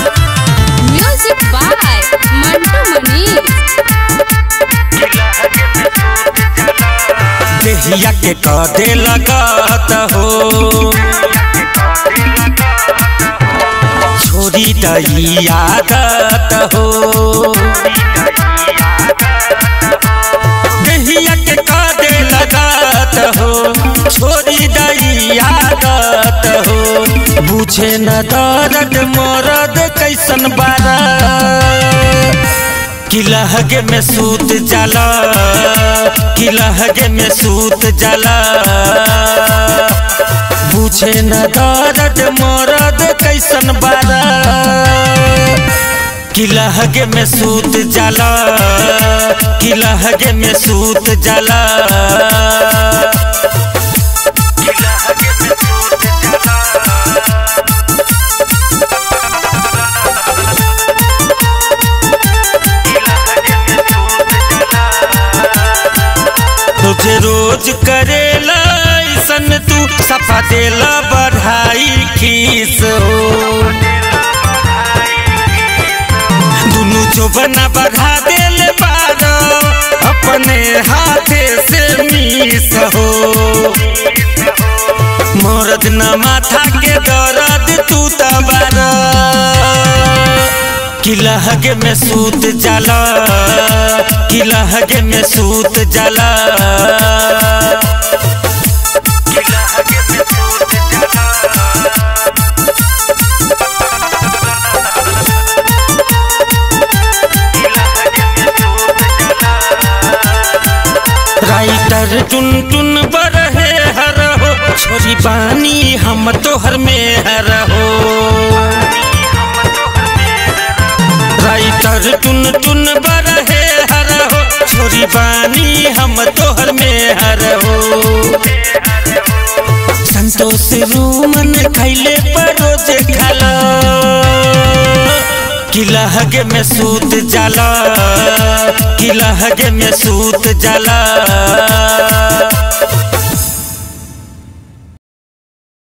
Music by Mantu Manish. देहिया के कदे लगत हो छोरी दई आदत हो। देहिया के कदे लगत हो छोरी दई आदत हो। बुझे न दर्द मरद कैसन बारा कि लहगे में सूत जाला कि लहगे में सूत जाला। बुझे न दर्द मरद कैसन बारा कि लहगे में सूत जाला कि लहगे में सूत जाला। तुझे रोज करेला ऐसन तू सफा देला बढ़ाई खीस हो। दुनू जो बना बढ़ा देले बारो अपने हाथे से मीस हो। मर्द न माथा के दर्द तू तबारा कि लहगे में सूत जाला कि लहगे में सूत जाला। राइटर टुन टुन बरहे हर हो छोरी बानी हम तोहर में हर हो। राइटर टुन टुन बरहे हर हो छोरी बानी हम तोहर में हर हो। संतोष रूमन खैले परोज खाला कि लहगे में सूत जाला कि लहगे में सूत जाला।